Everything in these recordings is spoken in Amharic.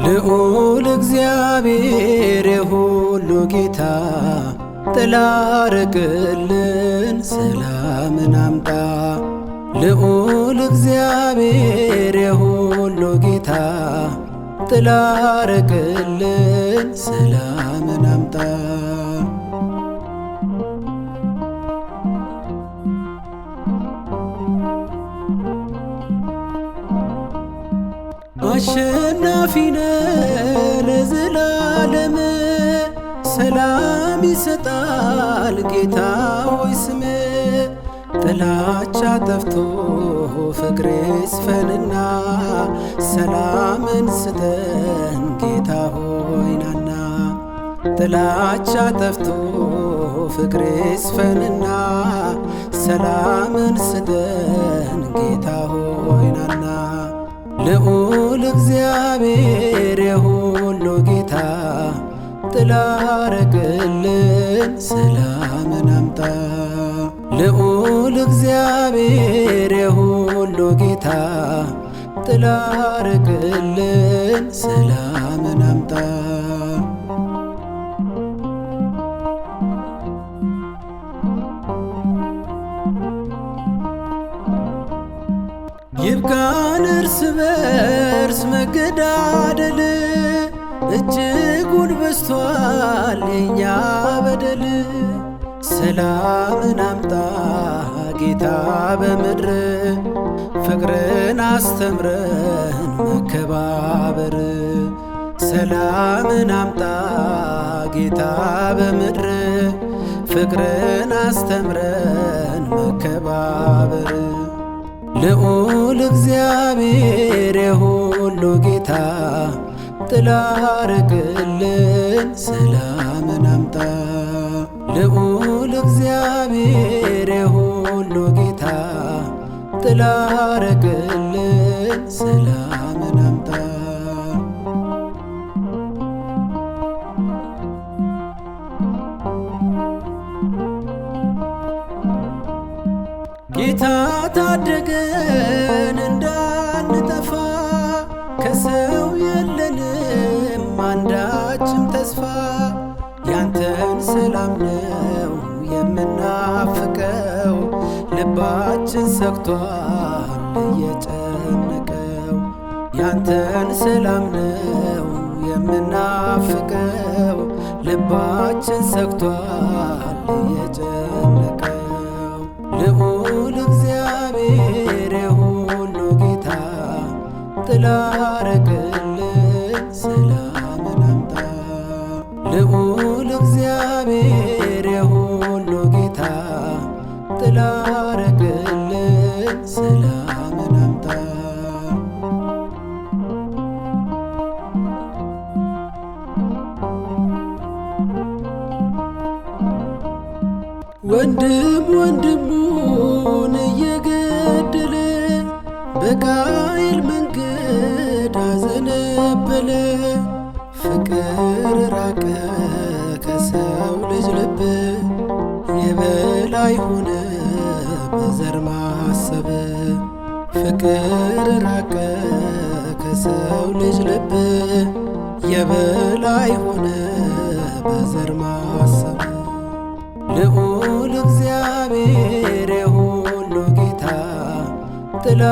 ልዑል እግዚአብሔር የሁሉ ጌታ ጥላ ርቅልን ሰላምን አምጣ። ልዑል እግዚአብሔር የሁሉ ጌታ ጥላ ርቅልን ሰላምን አምጣ። አሸናፊ ነህ ለዘላለም ሰላም ይሰጣል ጌታ ሆይ ስም። ጥላቻ ጠፍቶ ፍቅር ይስፈንና ሰላምን ስጠን ጌታ ሆይ ናና። ጥላቻ ጠፍቶ ፍቅር ይስፈንና ሰላምን ስጠን ጌታ ሆይ ናና። ልዑል እግዚአብሔር የሁሉ ጌታ ጥላ ርቅልን ሰላምን አምጣ። ልዑል እግዚአብሔር የሁሉ ጌታ ጥላ ርቅልን ሰላምን አምጣ። ይብቃን እርስ በርስ መገዳደል እጅጉን በዝቷል የኛ በደል። ሰላምን አምጣ ጌታ በምድር ፍቅርን አስተምረን መከባበር። ሰላምን አምጣ ጌታ በምድር ፍቅርን አስተምረን መከባበር። ልዑል እግዚአብሔር የሁሉ ጌታ ጥላ ርቅልን ሰላምን አምጣ። ልዑል እግዚአብሔር የሁሉ ጌታ ጥላ ርቅልን ሰላምን አምጣ። ጌታ ታደገን እንዳንጠፋ ከሰው የለንም አንዳችም ተስፋ። ያንተን ሰላም ነው የምናፍቀው ልባችን ሰግቷል እየጨነቀው። ያንተን ሰላም ነው የምናፍቀው ልባችን ሰግቷል እየጨነቀው። ልዑል እግዚአብሔር የሁሉ ጌታ ጥላ ርቅልን ሰላምን አምጣ። ልዑል እግዚአብሔር የሁሉ ጌታ ጥላ ርቅልን ሰላምን አምጣ። ወንድም ወንድሙን እየገደለ በቃየል መንገድ አዘነበለ። ፍቅር ራቀ ከሰው ልጅ ልብ የበላይ ሆነ በዘር ማሰብ። ፍቅር ራቀ ከሰው ልጅ ልብ የበላይ ሆነ በዘር ማሰብ። ልዑል እግዚአብሔር የሁሉ ጌታ ጥላ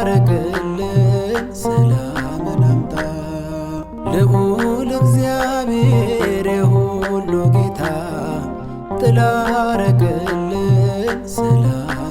ርቅልን ሰላምን አምጣ። ልዑል እግዚአብሔር የሁሉ ጌታ ጥላ ርቅልን ሰላም